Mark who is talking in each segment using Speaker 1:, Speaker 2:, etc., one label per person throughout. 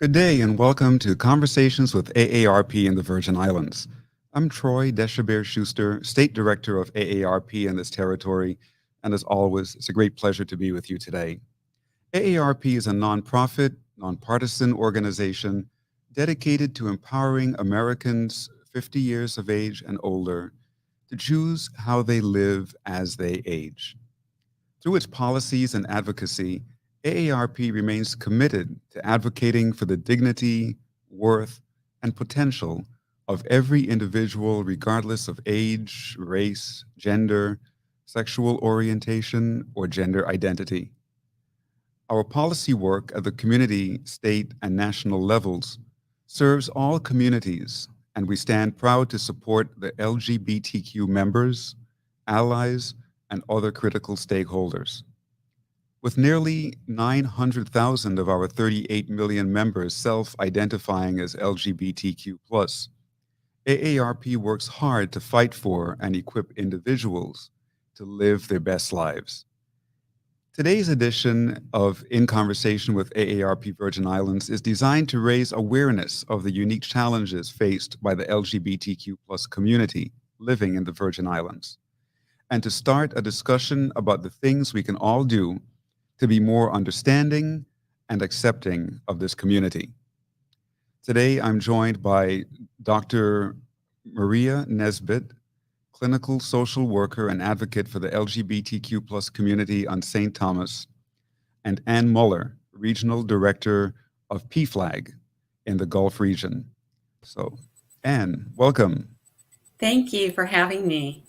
Speaker 1: Good day and welcome to Conversations with AARP in the Virgin Islands. I'm Troy Deshabert-Schuster, State Director of AARP in this territory, and as always, it's a great pleasure to be with you today. AARP is a nonprofit, nonpartisan organization dedicated to empowering Americans 50 years of age and older to choose how they live as they age. Through its policies and advocacy, AARP remains committed to advocating for the dignity, worth, and potential of every individual, regardless of age, race, gender, sexual orientation, or gender identity. Our policy work at the community, state, and national levels serves all communities, and we stand proud to support the LGBTQ members, allies, and other critical stakeholders. With nearly 900,000 of our 38 million members self-identifying as LGBTQ+, AARP works hard to fight for and equip individuals to live their best lives. Today's edition of In Conversation with AARP Virgin Islands is designed to raise awareness of the unique challenges faced by the LGBTQ+ community living in the Virgin Islands, and to start a discussion about the things we can all do to be more understanding and accepting of this community. Today, I'm joined by Dr. Muria Nisbett, clinical social worker and advocate for the LGBTQ+ community on St. Thomas, and Ann Muller, regional director of PFLAG in the Gulf region. So, Ann, welcome.
Speaker 2: Thank you for having me.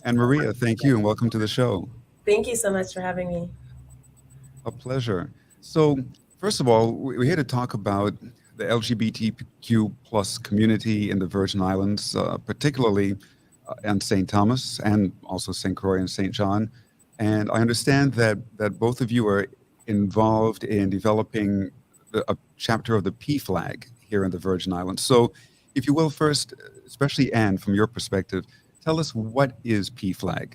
Speaker 1: And Muria, thank you and welcome to the show.
Speaker 3: Thank you so much for having me.
Speaker 1: A pleasure. So, first of all, we're here to talk about the LGBTQ+ community in the Virgin Islands, particularly in St. Thomas and also St. Croix and St. John. And I understand that both of you are involved in developing a chapter of the PFLAG here in the Virgin Islands. So, if you will, first, especially Anne, from your perspective, tell us, what is PFLAG?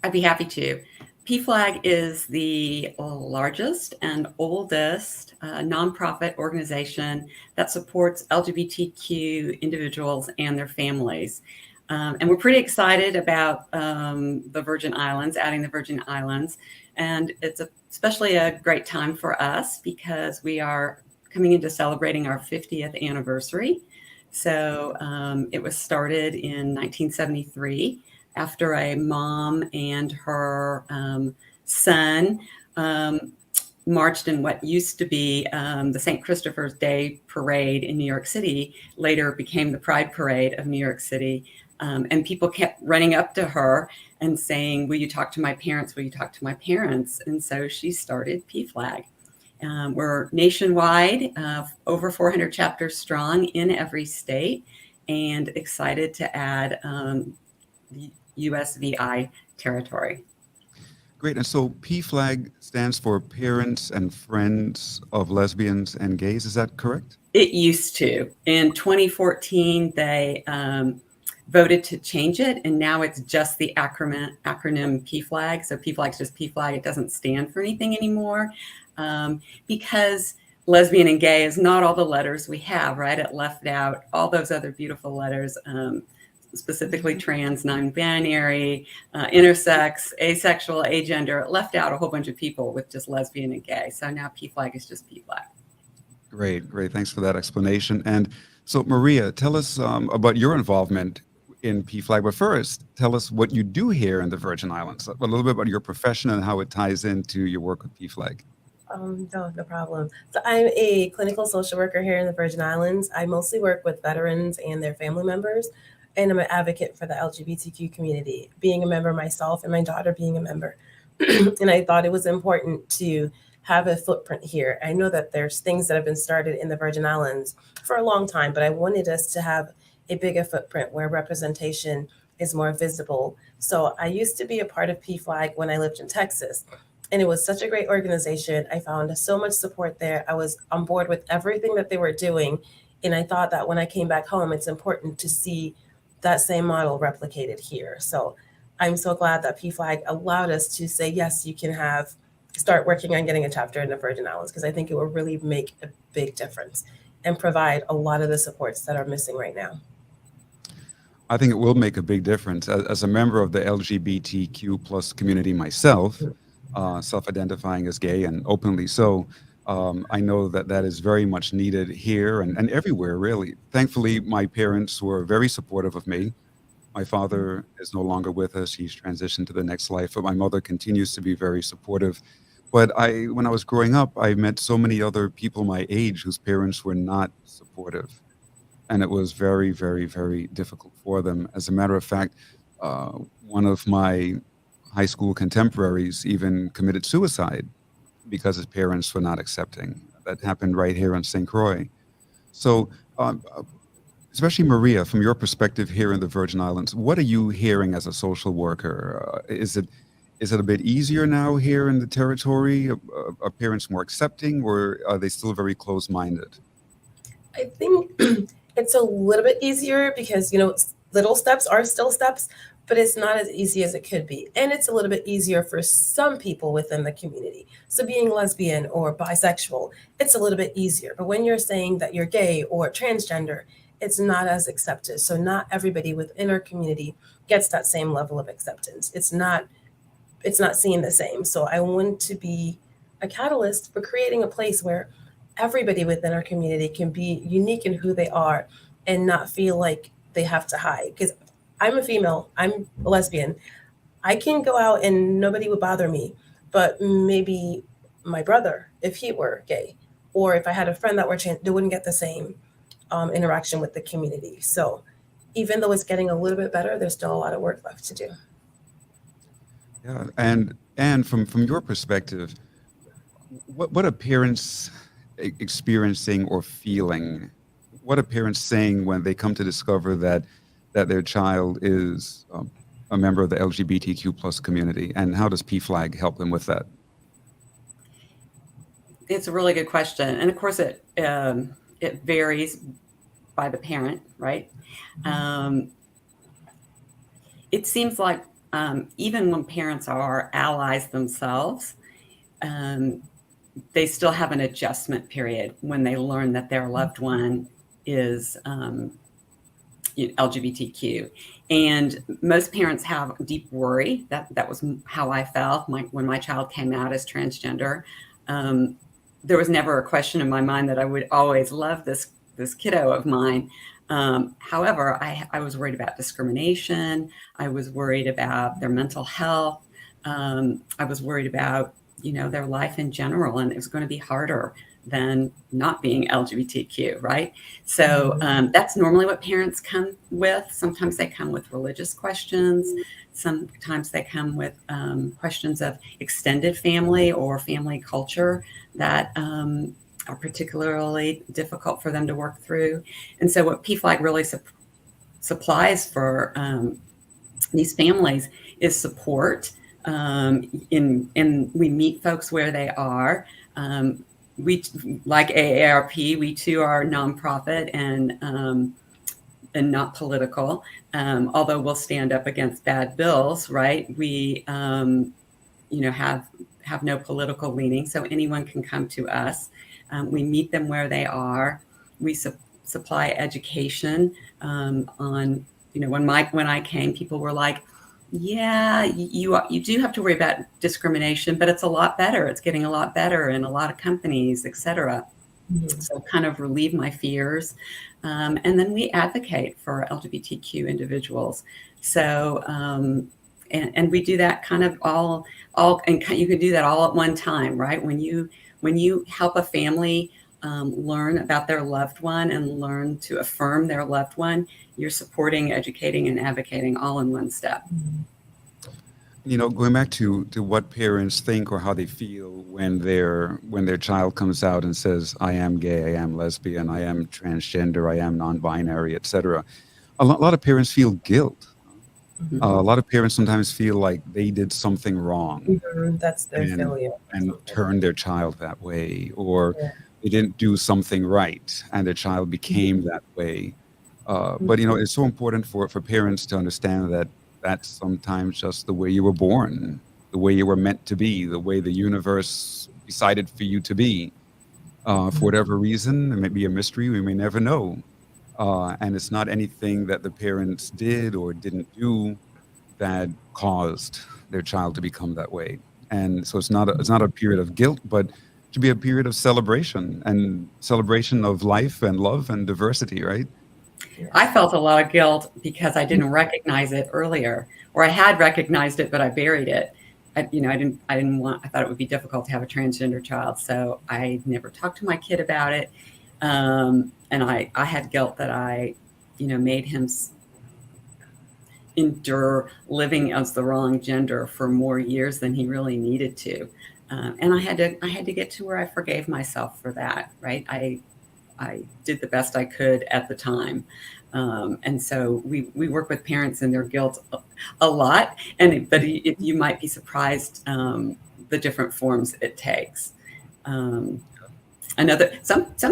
Speaker 2: I'd be happy to. PFLAG is the largest and oldest nonprofit organization that supports LGBTQ individuals and their families. And we're pretty excited about the Virgin Islands, adding the Virgin Islands. And it's especially a great time for us because we are coming into celebrating our 50th anniversary. So it was started in 1973. After a mom and her son marched in what used to be the St. Christopher's Day Parade in New York City, later became the Pride Parade of New York City. And people kept running up to her and saying, "Will you talk to my parents? Will you talk to my parents?" And so she started PFLAG. We're nationwide, over 400 chapters strong in every state, and excited to add the USVI territory.
Speaker 1: Great. And so PFLAG stands for Parents and Friends of Lesbians and Gays. Is that correct?
Speaker 2: It used to. In 2014, they voted to change it, and now it's just the acronym PFLAG. So PFLAG is just PFLAG. It doesn't stand for anything anymore because lesbian and gay is not all the letters we have, right? It left out all those other beautiful letters, specifically trans, non-binary, intersex, asexual, agender. It left out a whole bunch of people with just lesbian and gay. So now PFLAG is just PFLAG.
Speaker 1: Great. Thanks for that explanation. And so, Muria, tell us about your involvement in PFLAG. But first, tell us what you do here in the Virgin Islands, a little bit about your profession and how it ties into your work with PFLAG.
Speaker 3: No problem. So I'm a clinical social worker here in the Virgin Islands. I mostly work with veterans and their family members, and I'm an advocate for the LGBTQ community, being a member myself and my daughter being a member. And I thought it was important to have a footprint here. I know that there's things that have been started in the Virgin Islands for a long time, but I wanted us to have a bigger footprint where representation is more visible. So I used to be a part of PFLAG when I lived in Texas. And it was such a great organization. I found so much support there. I was on board with everything that they were doing. And I thought that when I came back home, it's important to see that same model replicated here. So I'm so glad that PFLAG allowed us to say, yes, you can have start working on getting a chapter in the Virgin Islands, because I think it will really make a big difference and provide a lot of the supports that are missing right now.
Speaker 1: I think it will make a big difference. As a member of the LGBTQ plus community myself, self-identifying as gay and openly so, I know that that is very much needed here and everywhere, really. Thankfully, my parents were very supportive of me. My father is no longer with us. He's transitioned to the next life, but my mother continues to be very supportive. But when I was growing up, I met so many other people my age whose parents were not supportive. And it was very, very, very difficult for them. As a matter of fact, one of my high school contemporaries even committed suicide because his parents were not accepting. That happened right here in St. Croix. So, especially Muria, from your perspective here in the Virgin Islands, what are you hearing as a social worker? Is it a bit easier now here in the territory? Are parents more accepting, or are they still very close-minded?
Speaker 3: I think it's a little bit easier because, little steps are still steps, but it's not as easy as it could be. And it's a little bit easier for some people within the community. So being lesbian or bisexual, it's a little bit easier. But when you're saying that you're gay or transgender, it's not as accepted. So not everybody within our community gets that same level of acceptance. It's not seen the same. So I want to be a catalyst for creating a place where everybody within our community can be unique in who they are and not feel like they have to hide. Because I'm a female, I'm a lesbian. I can go out and nobody would bother me, but maybe my brother, if he were gay, or if I had a friend that were trans, they wouldn't get the same interaction with the community. So even though it's getting a little bit better, there's still a lot of work left to do.
Speaker 1: Yeah, and from your perspective, what are parents experiencing or feeling? What are parents saying when they come to discover that their child is a member of the LGBTQ plus community, and how does PFLAG help them with that?
Speaker 2: It's a really good question, and of course it varies by the parent, right? It seems like even when parents are allies themselves, they still have an adjustment period when they learn that their loved one is LGBTQ. And most parents have deep worry. That was how I felt when my child came out as transgender. There was never a question in my mind that I would always love this kiddo of mine. However, I was worried about discrimination. I was worried about their mental health. I was worried about, their life in general, and it was going to be harder than not being LGBTQ, right? So that's normally what parents come with. Sometimes they come with religious questions. Sometimes they come with questions of extended family or family culture that are particularly difficult for them to work through. And so what PFLAG really supplies for these families is support. And we meet folks where they are. We, like AARP, we too are nonprofit and not political. Although we'll stand up against bad bills, right? We, have no political leaning, so anyone can come to us. We meet them where they are. We supply education on, when I came, people were like, yeah, you do have to worry about discrimination, but it's a lot better. It's getting a lot better in a lot of companies, et cetera. Mm-hmm. So kind of relieve my fears. And then we advocate for LGBTQ individuals. So, and we do that kind of all, and you can do that all at one time, right? When you help a family learn about their loved one and learn to affirm their loved one, you're supporting, educating, and advocating all in one step.
Speaker 1: Going back to what parents think or how they feel when their child comes out and says, I am gay, I am lesbian, I am transgender, I am non-binary, etc. A lot of parents feel guilt. Mm-hmm. A lot of parents sometimes feel like they did something wrong.
Speaker 3: Mm-hmm. That's their failure.
Speaker 1: And turned their child that way, or they didn't do something right and their child became that way. But, it's so important for parents to understand that that's sometimes just the way you were born. the way you were meant to be, the way the universe decided for you to be. For whatever reason, it may be a mystery, we may never know. And it's not anything that the parents did or didn't do that caused their child to become that way. And so it's not a period of guilt, but it should be a period of celebration, and celebration of life and love and diversity, right?
Speaker 2: I felt a lot of guilt because I didn't recognize it earlier, or I had recognized it, but I buried it. I didn't want, I thought it would be difficult to have a transgender child. So I never talked to my kid about it. And I had guilt that I, made him endure living as the wrong gender for more years than he really needed to. And I had to get to where I forgave myself for that, right? I did the best I could at the time. And so we work with parents and their guilt a lot, but you might be surprised the different forms it takes. Some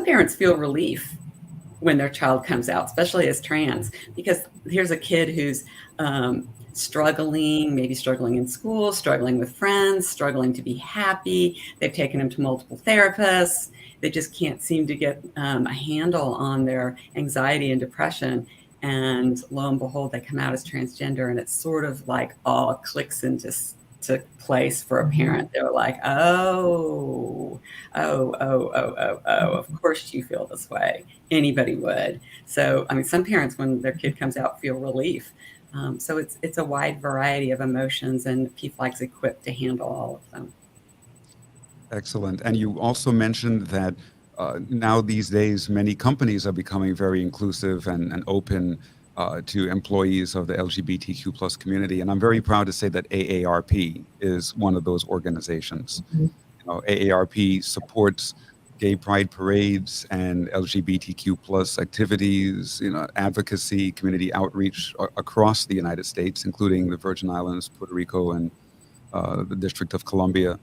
Speaker 2: parents feel relief when their child comes out, especially as trans, because here's a kid who's maybe struggling in school, struggling with friends, struggling to be happy. They've taken him to multiple therapists. They just can't seem to get a handle on their anxiety and depression. And lo and behold, they come out as transgender, and it's sort of like all clicks into place for a parent. They're like, oh, of course you feel this way. Anybody would. So, some parents, when their kid comes out, feel relief. So it's a wide variety of emotions, and PFLAG's equipped to handle all of them.
Speaker 1: Excellent. And you also mentioned that now these days, many companies are becoming very inclusive and open to employees of the LGBTQ plus community. And I'm very proud to say that AARP is one of those organizations. AARP supports gay pride parades and LGBTQ plus activities, advocacy, community outreach across the United States, including the Virgin Islands, Puerto Rico, and the District of Columbia.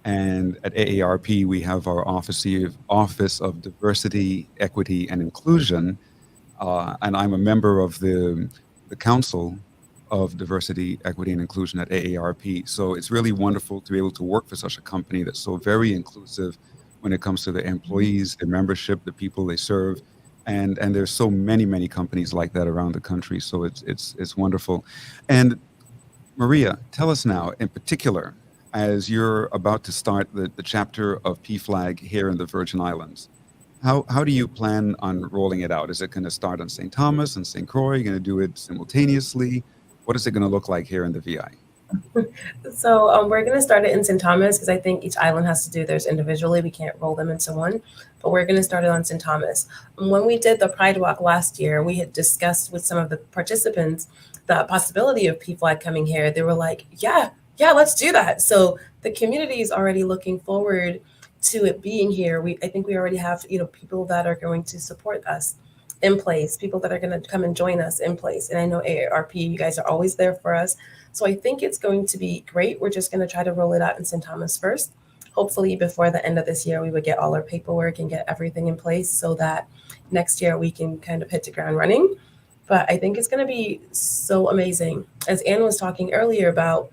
Speaker 1: And at AARP, we have our Office of Diversity, Equity, and Inclusion. And I'm a member of the Council of Diversity, Equity, and Inclusion at AARP. So it's really wonderful to be able to work for such a company that's so very inclusive when it comes to their employees, their membership, the people they serve. And there's so many companies like that around the country. So it's wonderful. And Muria, tell us now, in particular, as you're about to start the chapter of PFLAG here in the Virgin Islands, how do you plan on rolling it out? Is it going to start on St. Thomas and St. Croix? Are you going to do it simultaneously? What is it going to look like here in the VI?
Speaker 3: So we're going to start it in St. Thomas, because I think each island has to do theirs individually. We can't roll them into one, but we're going to start it on St. Thomas. When we did the Pride Walk last year, we had discussed with some of the participants the possibility of PFLAG coming here. They were like, yeah, let's do that. So the community is already looking forward to it being here. I think we already have, people that are going to support us in place, people that are going to come and join us in place. And I know AARP, you guys are always there for us. So I think it's going to be great. We're just going to try to roll it out in St. Thomas first. Hopefully before the end of this year, we would get all our paperwork and get everything in place so that next year we can kind of hit the ground running. But I think it's going to be so amazing. As Anne was talking earlier about,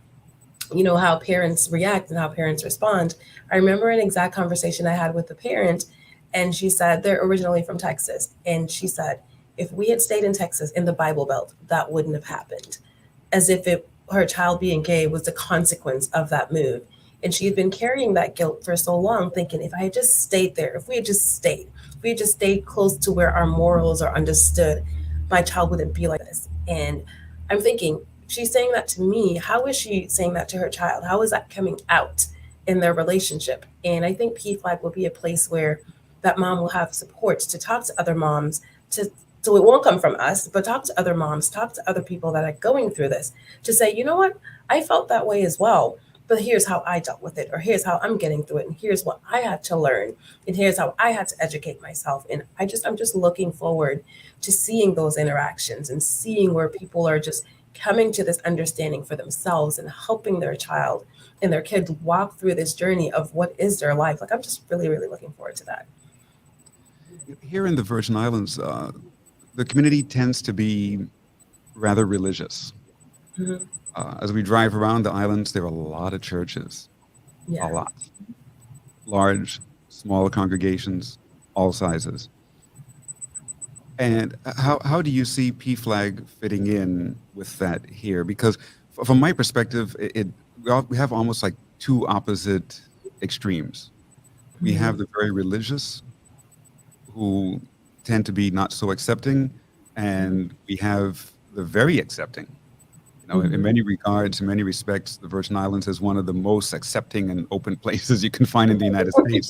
Speaker 3: how parents react and how parents respond. I remember an exact conversation I had with a parent, and she said they're originally from Texas. And she said, if we had stayed in Texas in the Bible Belt, that wouldn't have happened. As if her child being gay was the consequence of that move. And she had been carrying that guilt for so long, thinking, if I had just stayed there, if we had just stayed close to where our morals are understood, my child wouldn't be like this. And I'm thinking, she's saying that to me. How is she saying that to her child? How is that coming out in their relationship? And I think PFLAG will be a place where that mom will have support to talk to other moms, so it won't come from us, but talk to other moms, talk to other people that are going through this, to say, you know what, I felt that way as well, but here's how I dealt with it, or here's how I'm getting through it, and here's what I had to learn, and here's how I had to educate myself. And I'm just looking forward to seeing those interactions and seeing where people are just coming to this understanding for themselves and helping their child and their kids walk through this journey of what is their life. Like, I'm just really looking forward to that.
Speaker 1: Here in the Virgin Islands, the community tends to be rather religious.
Speaker 3: Mm-hmm.
Speaker 1: As we drive around the islands, there are a lot of churches, a
Speaker 3: Yeah.
Speaker 1: lot. Large, small congregations, all sizes. And how do you see PFLAG fitting in with that here? Because from my perspective, we have almost like two opposite extremes. We have
Speaker 3: Mhm.
Speaker 1: the very religious who tend to be not so accepting, and we have the very accepting. You know, in
Speaker 3: Mhm.
Speaker 1: many regards, in many respects, the Virgin Islands is one of the most accepting and open places you can find in the United States.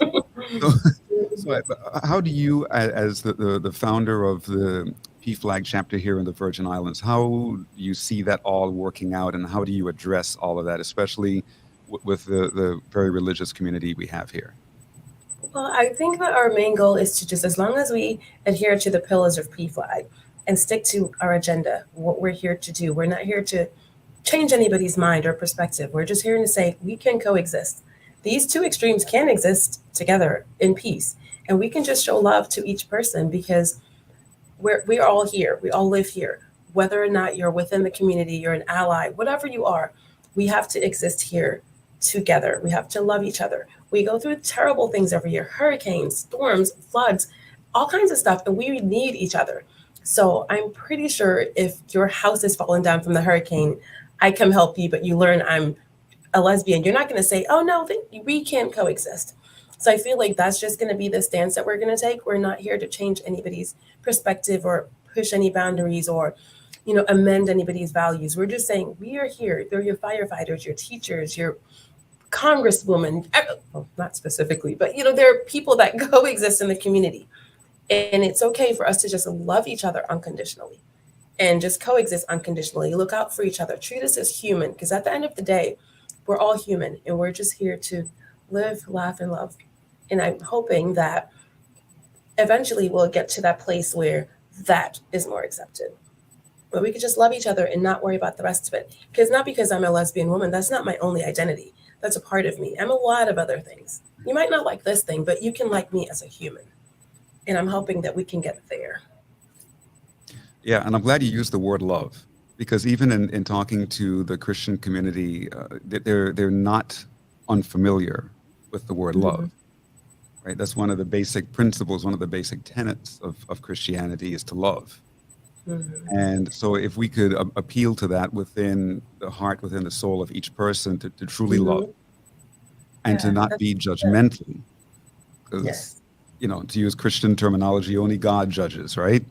Speaker 1: So, how do you, as the founder of the PFLAG chapter here in the Virgin Islands, how do you see that all working out, and how do you address all of that, especially with the very religious community we have here?
Speaker 3: Well, I think that our main goal is to just, as long as we adhere to the pillars of PFLAG and stick to our agenda, what we're here to do, we're not here to change anybody's mind or perspective. We're just here to say we can coexist. These two extremes can exist together in peace, and we can just show love to each person because we're all here. We all live here. Whether or not you're within the community, you're an ally, whatever you are, we have to exist here together. We have to love each other. We go through terrible things every year: hurricanes, storms, floods, all kinds of stuff, and we need each other. So I'm pretty sure if your house is falling down from the hurricane, I come help you, but you learn I'm a lesbian, you're not going to say, oh no, we can't coexist. So I feel like that's just going to be the stance that we're going to take. We're not here to change anybody's perspective or push any boundaries or, amend anybody's values. We're just saying we are here. They're your firefighters, your teachers, your congresswoman. Well, not specifically, but there are people that coexist in the community. And it's okay for us to just love each other unconditionally and just coexist unconditionally. Look out for each other. Treat us as human, because at the end of the day, we're all human and we're just here to live, laugh, and love. And I'm hoping that eventually we'll get to that place where that is more accepted, where we could just love each other and not worry about the rest of it. Because not because I'm a lesbian woman, that's not my only identity. That's a part of me. I'm a lot of other things. You might not like this thing, but you can like me as a human. And I'm hoping that we can get there.
Speaker 1: Yeah, and I'm glad you used the word love, because even in talking to the Christian community, they're not unfamiliar with the word
Speaker 3: Mm-hmm.
Speaker 1: love, right? That's one of the basic principles, one of the basic tenets of Christianity is to love.
Speaker 3: Mm-hmm.
Speaker 1: And so if we could appeal to that within the heart, within the soul of each person to truly love
Speaker 3: Mm-hmm.
Speaker 1: and to
Speaker 3: Yeah,
Speaker 1: not
Speaker 3: that's
Speaker 1: be
Speaker 3: good.
Speaker 1: judgmental, because,
Speaker 3: Yes.
Speaker 1: to use Christian terminology, only God judges, right?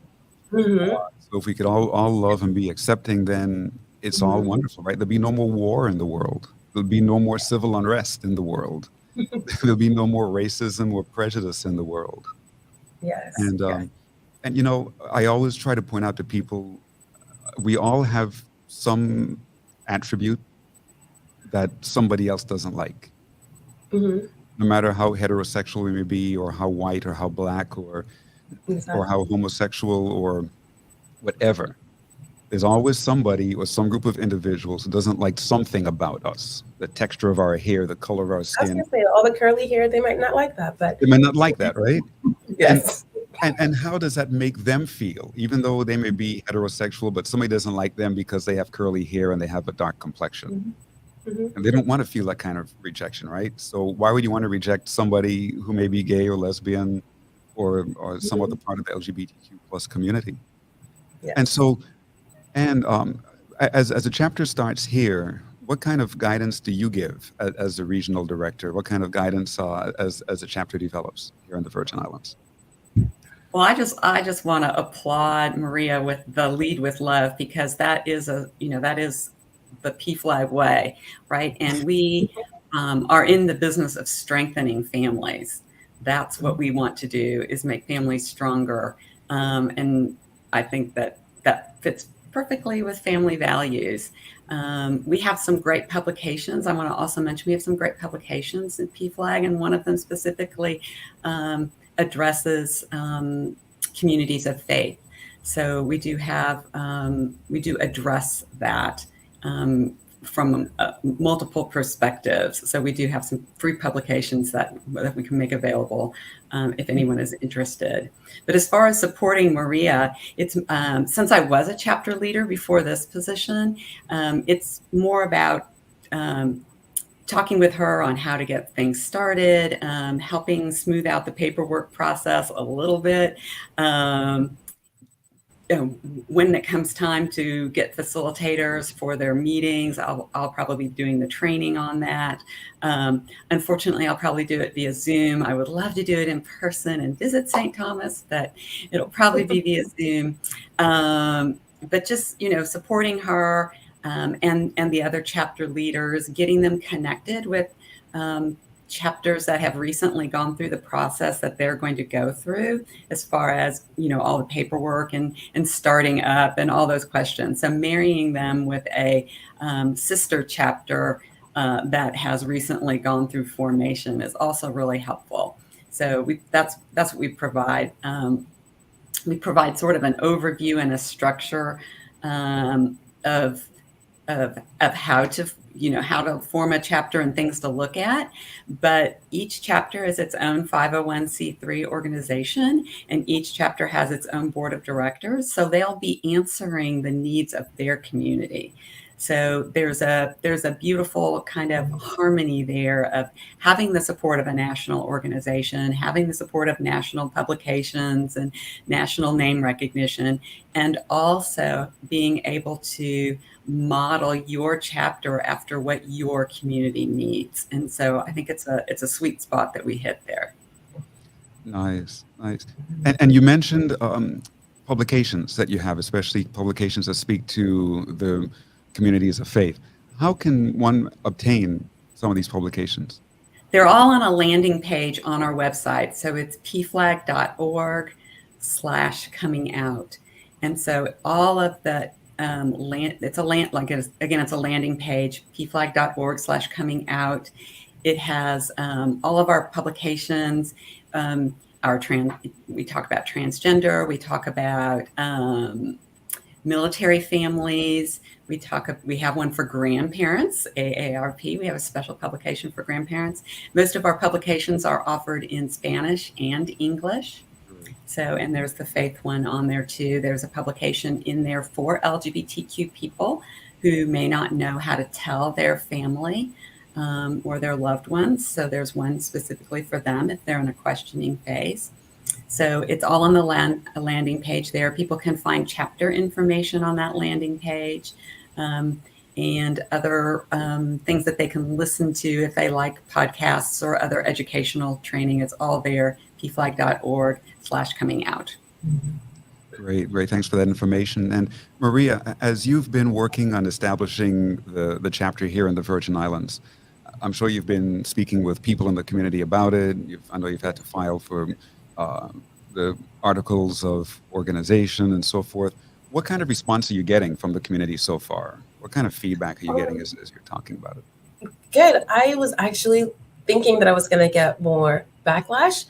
Speaker 3: Mm-hmm.
Speaker 1: So if we could all love and be accepting, then it's all
Speaker 3: Mm-hmm.
Speaker 1: wonderful, right? There'll be no more war in the world. There'll be no more civil unrest in the world. There'll be no more racism or prejudice in the world.
Speaker 3: Yes.
Speaker 1: And
Speaker 3: Yes.
Speaker 1: I always try to point out to people, we all have some attribute that somebody else doesn't like.
Speaker 3: Mm-hmm.
Speaker 1: No matter how heterosexual we may be, or how white, or how black, or how
Speaker 3: Exactly.
Speaker 1: homosexual, or whatever. There's always somebody or some group of individuals who doesn't like something about us, the texture of our hair, the color of our
Speaker 3: I was
Speaker 1: skin.
Speaker 3: gonna say all the curly hair, they might not like that, but
Speaker 1: They may not like that, right? And
Speaker 3: yes.
Speaker 1: and how does that make them feel? Even though they may be heterosexual, but somebody doesn't like them because they have curly hair and they have a dark complexion.
Speaker 3: Mm-hmm. Mm-hmm.
Speaker 1: And they don't want to feel that kind of rejection, right? So why would you want to reject somebody who may be gay or lesbian, or some other
Speaker 3: Mm-hmm.
Speaker 1: part of the LGBTQ plus community? And
Speaker 3: Yes.
Speaker 1: so, and as the chapter starts here, what kind of guidance do you give as the regional director? What kind of guidance as the chapter develops here in the Virgin Islands?
Speaker 2: Well, I just want to applaud Muria with the lead with love, because that is that is the PFLAG way, right? And we are in the business of strengthening families. That's what we want to do, is make families stronger. And I think that fits perfectly with family values. We have some great publications. I want to also mention we have some great publications in PFLAG, and one of them specifically addresses communities of faith. So we do address that from multiple perspectives. So we do have some free publications that we can make available if anyone is interested. But as far as supporting Muria, it's since I was a chapter leader before this position, it's more about talking with her on how to get things started, helping smooth out the paperwork process a little bit. When it comes time to get facilitators for their meetings, I'll probably be doing the training on that. Unfortunately, I'll probably do it via Zoom. I would love to do it in person and visit St. Thomas, but it'll probably be via Zoom. But just, supporting her and the other chapter leaders, getting them connected with chapters that have recently gone through the process that they're going to go through as far as, all the paperwork and starting up and all those questions. So marrying them with a sister chapter that has recently gone through formation is also really helpful. So that's what we provide. We provide sort of an overview and a structure of how to form a chapter and things to look at. But each chapter is its own 501c3 organization, and each chapter has its own board of directors. So they'll be answering the needs of their community. So there's a beautiful kind of harmony there of having the support of a national organization, having the support of national publications and national name recognition, and also being able to model your chapter after what your community needs. And so I think it's a sweet spot that we hit there.
Speaker 1: Nice. And you mentioned publications that you have, especially publications that speak to the communities of faith. How can one obtain some of these publications?
Speaker 2: They're all on a landing page on our website. So it's pflag.org/coming out. And so all of the it's a landing page, pflag.org/coming out. It has all of our publications. We talk about transgender. We talk about military families. We have one for grandparents, AARP. We have a special publication for grandparents. Most of our publications are offered in Spanish and English. So, and there's the faith one on there too. There's a publication in there for LGBTQ people who may not know how to tell their family or their loved ones. So there's one specifically for them if they're in a questioning phase. So it's all on the landing page there. People can find chapter information on that landing page and other things that they can listen to if they like podcasts or other educational training. It's all there, pflag.org/coming out.
Speaker 1: Great. Thanks for that information. And Muria, as you've been working on establishing the chapter here in the Virgin Islands, I'm sure you've been speaking with people in the community about it. I know you've had to file for the articles of organization and so forth. What kind of response are you getting from the community so far? What kind of feedback are you getting as you're talking about it?
Speaker 3: Good. I was actually thinking that I was going to get more backlash,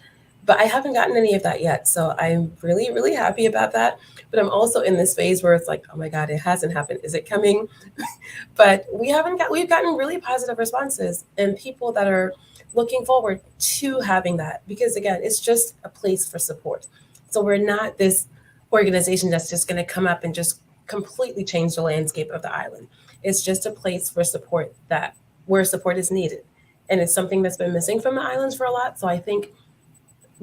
Speaker 3: but I haven't gotten any of that yet. So I'm really, really happy about that. But I'm also in this phase where it's like, oh my God, it hasn't happened. Is it coming? But we've gotten really positive responses and people that are looking forward to having that, because again, it's just a place for support. So we're not this organization that's just going to come up and just completely change the landscape of the island. It's just a place for support where support is needed. And it's something that's been missing from the islands for a lot. So I think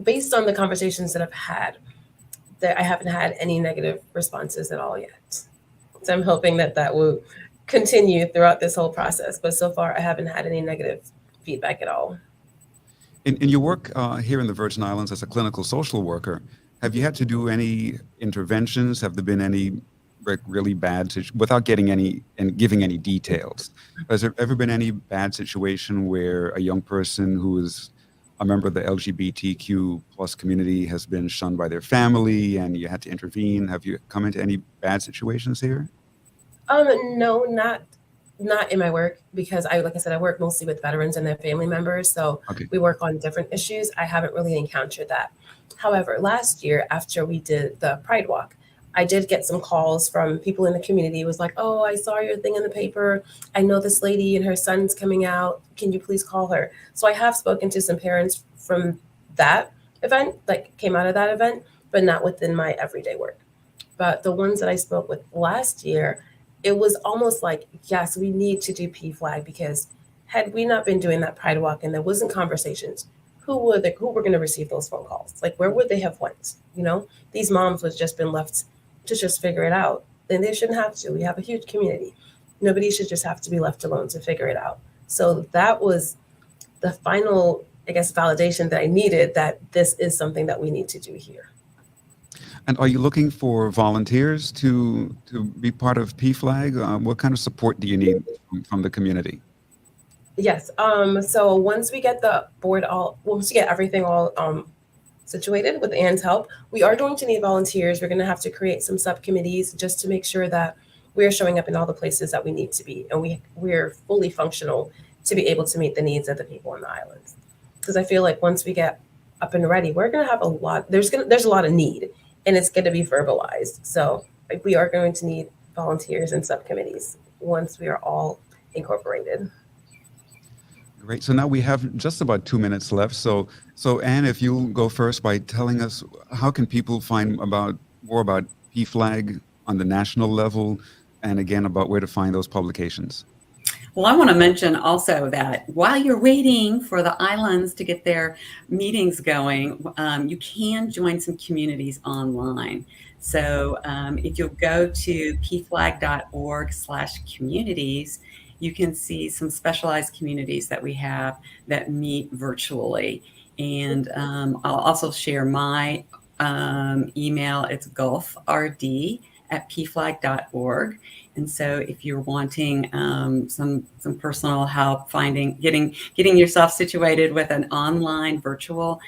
Speaker 3: based on the conversations that I've had, that I haven't had any negative responses at all yet. So I'm hoping that will continue throughout this whole process. But so far, I haven't had any negative feedback at all.
Speaker 1: In your work here in the Virgin Islands as a clinical social worker, have you had to do any interventions? Have there been any really bad, without getting any and giving any details, has there ever been any bad situation where a young person who is a member of the LGBTQ plus community has been shunned by their family and you had to intervene? Have you come into any bad situations here?
Speaker 3: No, not in my work, because like I said, I work mostly with veterans and their family members. So We work on different issues. I haven't really encountered that. However, last year after we did the Pride Walk, I did get some calls from people in the community. It was like, oh, I saw your thing in the paper. I know this lady and her son's coming out. Can you please call her? So I have spoken to some parents from that event, like came out of that event, but not within my everyday work. But the ones that I spoke with last year, it was almost like, yes, we need to do PFLAG, because had we not been doing that Pride Walk and there wasn't conversations, who were going to receive those phone calls? Like, where would they have went? You know, these moms was just been left to just figure it out. And they shouldn't have to. We have a huge community. Nobody should just have to be left alone to figure it out. So that was the final, I guess, validation that I needed, that this is something that we need to do here.
Speaker 1: And are you looking for volunteers to be part of PFLAG? What kind of support do you need from the community?
Speaker 3: Yes. So once we get once we get everything all situated with Anne's help, we are going to need volunteers. We're going to have to create some subcommittees just to make sure that we're showing up in all the places that we need to be, and we're fully functional to be able to meet the needs of the people on the islands. Because I feel like once we get up and ready, we're going to have a lot. There's a lot of need, and it's going to be verbalized. So we are going to need volunteers and subcommittees once we are all incorporated.
Speaker 1: Great. So now we have just about 2 minutes left. So Anne, if you go first by telling us, how can people find more about PFLAG on the national level, and again, about where to find those publications?
Speaker 2: Well, I want to mention also that while you're waiting for the islands to get their meetings going, you can join some communities online. So if you'll go to pflag.org/communities, you can see some specialized communities that we have that meet virtually. And I'll also share my email. It's gulfrd@pflag.org. And so if you're wanting some personal help getting yourself situated with an online virtual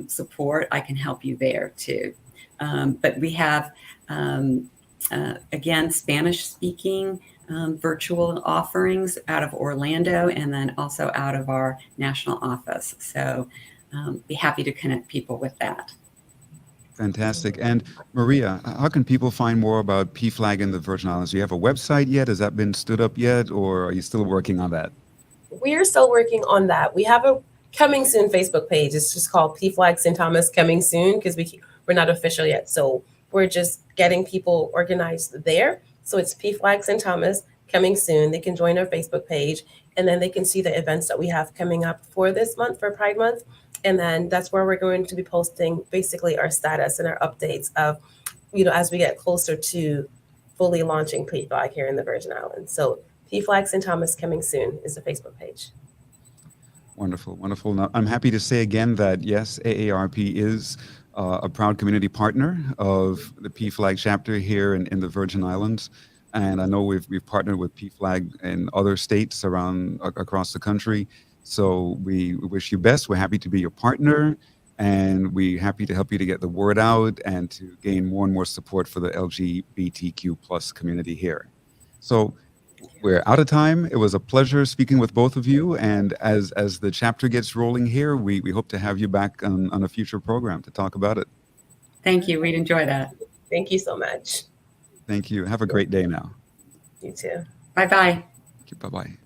Speaker 2: support, I can help you there too. But we have, again, Spanish-speaking virtual offerings out of Orlando, and then also out of our national office. So be happy to connect people with that.
Speaker 1: Fantastic. And Muria, how can people find more about PFLAG in the Virgin Islands? Do you have a website yet? Has that been stood up yet, or are you still working on that?
Speaker 3: We're still working on that. We have a coming soon Facebook page. It's just called PFLAG St. Thomas Coming Soon, because we're not official yet. So we're just getting people organized there. So it's PFLAG St. Thomas Coming Soon. They can join our Facebook page, and then they can see the events that we have coming up for this month, for Pride Month. And then that's where we're going to be posting basically our status and our updates of, as we get closer to fully launching PFLAG here in the Virgin Islands. So PFLAG St. Thomas Coming Soon is the Facebook page.
Speaker 1: Wonderful, wonderful. Now, I'm happy to say again that yes, AARP is a proud community partner of the PFLAG chapter here in the Virgin Islands. And I know we've partnered with PFLAG in other states across the country. So we wish you best. We're happy to be your partner, and we're happy to help you to get the word out and to gain more and more support for the LGBTQ plus community here. So we're out of time. It was a pleasure speaking with both of you. And as the chapter gets rolling here, we hope to have you back on a future program to talk about it.
Speaker 2: Thank you. We'd enjoy that.
Speaker 3: Thank you so much.
Speaker 1: Thank you. Have a great day now.
Speaker 3: You too.
Speaker 2: Bye-bye.
Speaker 1: Bye-bye.